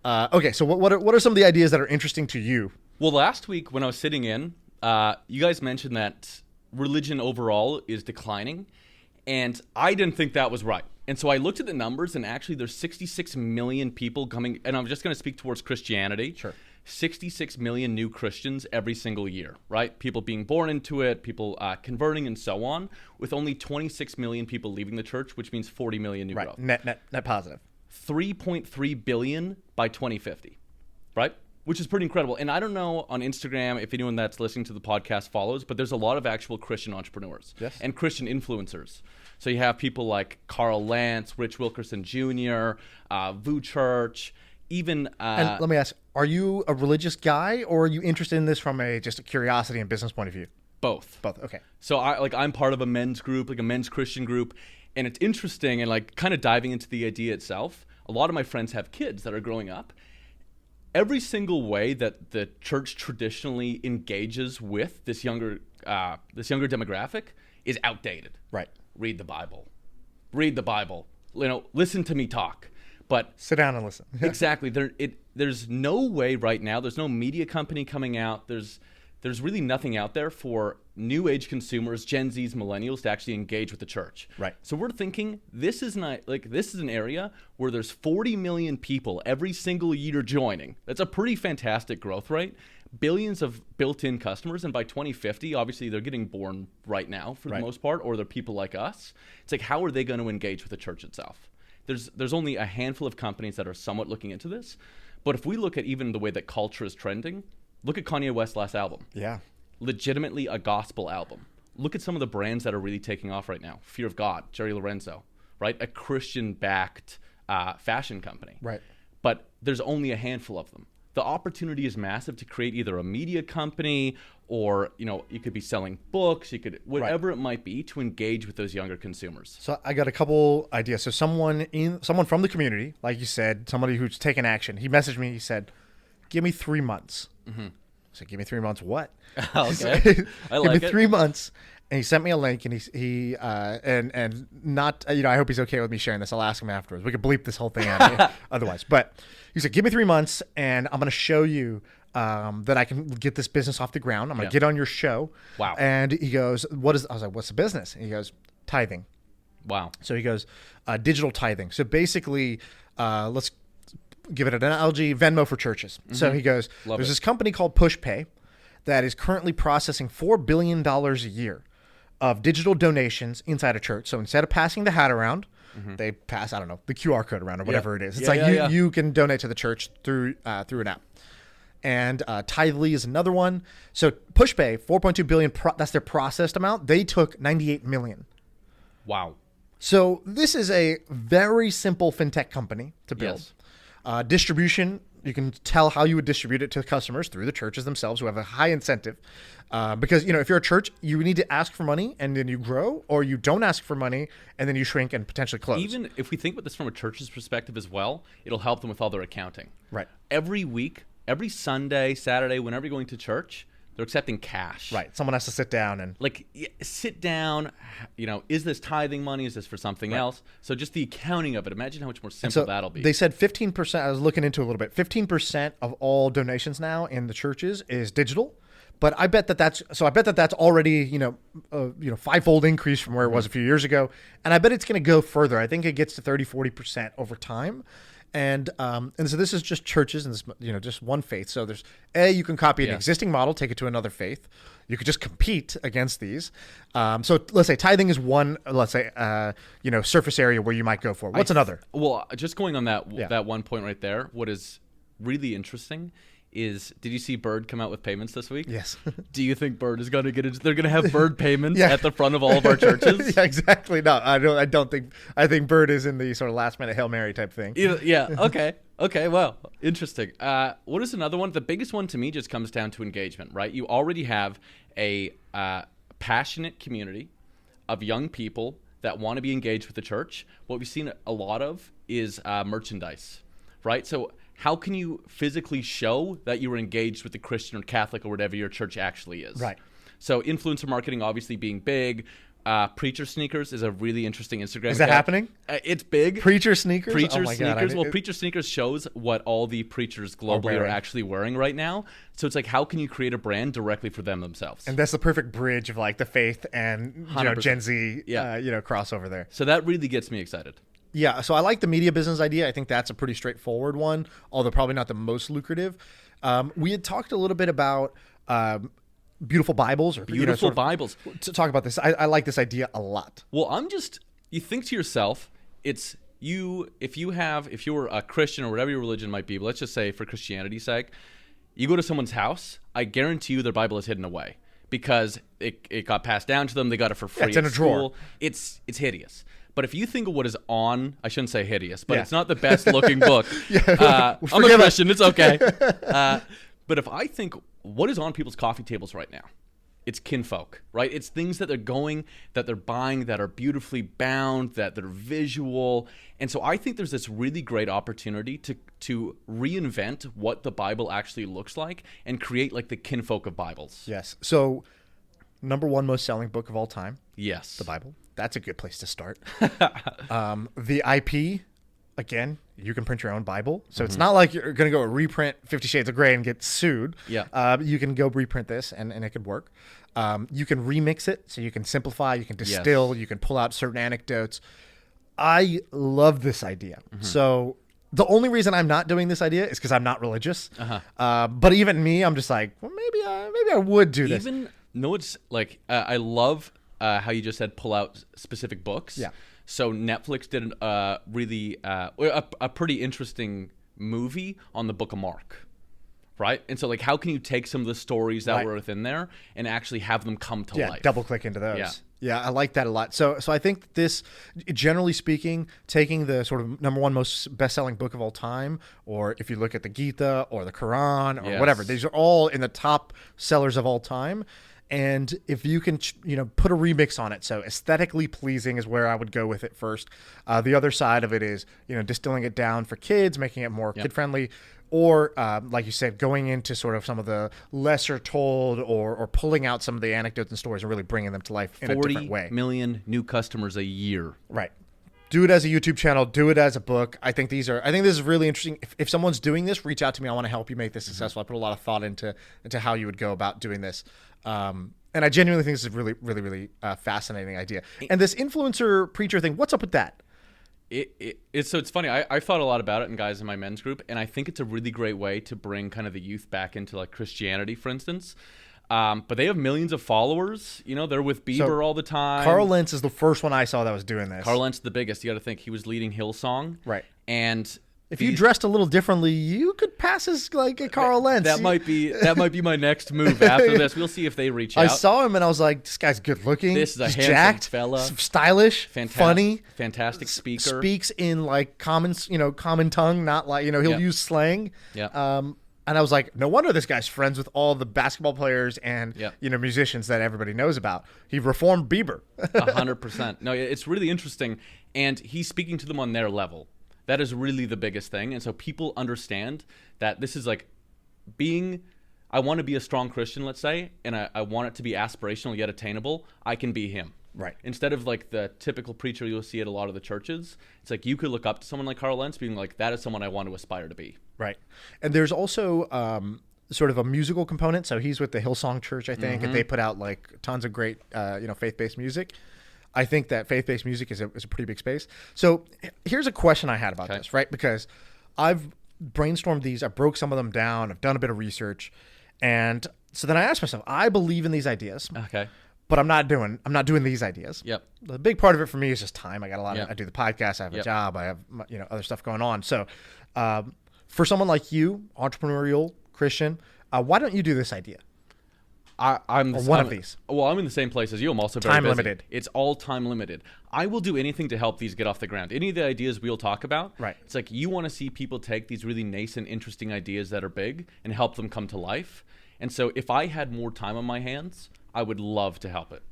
Okay, so what are some of the ideas that are interesting to you? Well, last week when I was sitting in, you guys mentioned that religion overall is declining, and I didn't think that was right. And so I looked at the numbers, and actually there's 66 million people coming, and I'm just going to speak towards Christianity. Sure. 66 million new Christians every single year, right? People being born into it, people converting and so on, with only 26 million people leaving the church, which means 40 million new growth. Net positive. 3.3 billion by 2050, right? Which is pretty incredible. And I don't know on Instagram if anyone that's listening to the podcast follows, but there's a lot of actual Christian entrepreneurs and Christian influencers. So you have people like Carl Lentz, Rich Wilkerson Jr., Vu Church, even... and let me ask, are you a religious guy, or are you interested in this from just a curiosity and business point of view? Both. Okay. So I'm part of a men's group, like a men's Christian group, and it's interesting and like kind of diving into the idea itself. A lot of my friends have kids that are growing up. Every single way that the church traditionally engages with this younger demographic is outdated. Right. Read the Bible. Read the Bible. Listen to me talk. But sit down and listen. Exactly. There's no way right now. There's no media company coming out. There's really nothing out there for new age consumers, Gen Zs, millennials, to actually engage with the church. Right. So we're thinking this is an area where there's 40 million people every single year joining. That's a pretty fantastic growth rate. Billions of built-in customers, and by 2050, obviously they're getting born right now for the most part, or they're people like us. It's like, how are they going to engage with the church itself? There's only a handful of companies that are somewhat looking into this. But if we look at even the way that culture is trending, look at Kanye West's last album. Yeah. Legitimately a gospel album. Look at some of the brands that are really taking off right now. Fear of God, Jerry Lorenzo, right? A Christian-backed fashion company. Right. But there's only a handful of them. The opportunity is massive to create either a media company or, you could be selling books, you could, whatever it might be, to engage with those younger consumers. So I got a couple ideas. So someone from the community, like you said, somebody who's taken action, he messaged me, he said, give me 3 months. Mm-hmm. I said, give me 3 months what? Okay. I like it. Give me 3 months. And he sent me a link, and he not, I hope he's okay with me sharing this. I'll ask him afterwards. We could bleep this whole thing out otherwise. But he said, give me 3 months, and I'm going to show you that I can get this business off the ground. I'm going to get on your show. Wow. And he goes, I was like, what's the business? And he goes, tithing. Wow. So he goes, digital tithing. So basically, let's give it an analogy, Venmo for churches. Mm-hmm. So he goes, there's this company called PushPay that is currently processing $4 billion a year of digital donations inside a church. So instead of passing the hat around, they pass, the QR code around or whatever it is. It's you can donate to the church through an app. And Tithely is another one. So PushPay, 4.2 billion, that's their processed amount. They took 98 million. Wow. So this is a very simple fintech company to build. Yes. Distribution, you can tell how you would distribute it to customers through the churches themselves, who have a high incentive. Because, if you're a church, you need to ask for money and then you grow, or you don't ask for money and then you shrink and potentially close. Even if we think about this from a church's perspective as well, it'll help them with all their accounting. Right. Every week, every Sunday, Saturday, whenever you're going to church, they're accepting cash. Right. Someone has to sit down and... sit down, is this tithing money? Is this for something else? So just the accounting of it, imagine how much more simple that'll be. They said 15%, I was looking into it a little bit, 15% of all donations now in the churches is digital. But I bet that's already, fivefold increase from where it was a few years ago. And I bet it's going to go further. I think it gets to 30, 40% over time. And so this is just churches and this, just one faith. So there's you can copy an existing model, take it to another faith. You could just compete against these. So let's say tithing is one. Let's say surface area where you might go for. What's another? Well, just going on that one point right there. What is really interesting is, did you see Bird come out with payments this week? Yes. Do you think Bird is going to they're going to have Bird payments at the front of all of our churches? Yeah, exactly. No, I don't think, I think Bird is in the sort of last minute Hail Mary type thing. Yeah. Okay. Well, interesting. What is another one? The biggest one to me just comes down to engagement, right? You already have a passionate community of young people that want to be engaged with the church. What we've seen a lot of is merchandise, right? So how can you physically show that you were engaged with the Christian or Catholic or whatever your church actually is? Right. So influencer marketing obviously being big, Preacher sneakers is a really interesting Instagram. Is that account. happening? It's big. Preacher sneakers? Preacher Oh my God, sneakers. Well, Preacher sneakers shows what all the preachers globally are actually wearing right now. So it's like, how can you create a brand directly for them themselves? And that's the perfect bridge of like the faith and Gen Z, crossover there. So that really gets me excited. Yeah, so I like the media business idea. I think that's a pretty straightforward one, although probably not the most lucrative. We had talked a little bit about beautiful Bibles or Beautiful Bibles. To talk about this, I like this idea a lot. Well, you think to yourself, it's you. If you're a Christian or whatever your religion might be, but let's just say for Christianity's sake, you go to someone's house. I guarantee you their Bible is hidden away because it got passed down to them. They got it for free. It's in a drawer. It's hideous. But if you think of what is on, I shouldn't say hideous, but it's not the best looking book. I'm a Christian. It's okay. But if I think what is on people's coffee tables right now, it's kinfolk, right? It's things that they're buying that are beautifully bound, that they're visual. And so I think there's this really great opportunity to reinvent what the Bible actually looks like and create like the kinfolk of Bibles. Yes. So number one most selling book of all time. Yes. The Bible. That's a good place to start. The IP, again, you can print your own Bible. So it's not like you're going to go reprint 50 Shades of Grey and get sued. Yeah. You can go reprint this and it could work. You can remix it. So you can simplify, you can distill, you can pull out certain anecdotes. I love this idea. So the only reason I'm not doing this idea is because I'm not religious. But even me, I'm just like, well, maybe I would do this. It's like, I love how you just said pull out specific books. Yeah. So Netflix did a pretty interesting movie on the Book of Mark, right? And so like, how can you take some of the stories that were within there and actually have them come to life? Double click into those. Yeah. Yeah, I like that a lot. So I think this, generally speaking, taking the sort of number one most best-selling book of all time, or if you look at the Gita or the Quran or whatever, these are all in the top sellers of all time. And if you can, put a remix on it, so aesthetically pleasing is where I would go with it first. The other side of it is, distilling it down for kids, making it more kid-friendly, or like you said, going into sort of some of the lesser told or pulling out some of the anecdotes and stories and really bringing them to life in a different way. 40 million new customers a year. Right. Do it as a YouTube channel. Do it as a book. I think this is really interesting. If someone's doing this, reach out to me. I want to help you make this successful. I put a lot of thought into how you would go about doing this. And I genuinely think this is a really, really, really fascinating idea. And this influencer preacher thing, what's up with that? It's funny. I thought a lot about it, and guys in my men's group, and I think it's a really great way to bring kind of the youth back into like Christianity, for instance. But they have millions of followers. They're with Bieber all the time. Carl Lentz is the first one I saw that was doing this. Carl Lentz is the biggest. You got to think he was leading Hillsong, right? And if you dressed a little differently, you could pass as like a Carl Lentz. That might be my next move after this. We'll see if they reach out. I saw him and I was like, this guy's good looking. This is a handsome jacked, fella, stylish, funny, fantastic speaker. Speaks in like common tongue, not like he'll use slang. Yeah. And I was like, no wonder this guy's friends with all the basketball players and musicians that everybody knows about. He reformed Bieber. 100%. No, it's really interesting, and he's speaking to them on their level. That is really the biggest thing. And so people understand that this is like I want to be a strong Christian, let's say, and I want it to be aspirational yet attainable. I can be him. Right. Instead of like the typical preacher you'll see at a lot of the churches, it's like you could look up to someone like Carl Lentz being like, that is someone I want to aspire to be. Right. And there's also sort of a musical component. So he's with the Hillsong Church, I think, and they put out like tons of great, faith-based music. I think that faith-based music is a pretty big space. So here's a question I had about this, right? Because I've brainstormed these, I broke some of them down, I've done a bit of research, and so then I asked myself, I believe in these ideas, okay, but I'm not doing these ideas. Yep. The big part of it for me is just time. I got a lot. I do the podcast. I have a Yep. job. I have other stuff going on. So for someone like you, entrepreneurial Christian, why don't you do this idea? I'm one of these. Well, I'm in the same place as you. I'm also very time busy. limited. It's all time limited. I will do anything to help these get off the ground. Any of the ideas we'll talk about. Right. It's like you want to see people take these really nascent, interesting ideas that are big and help them come to life. And so if I had more time on my hands, I would love to help it.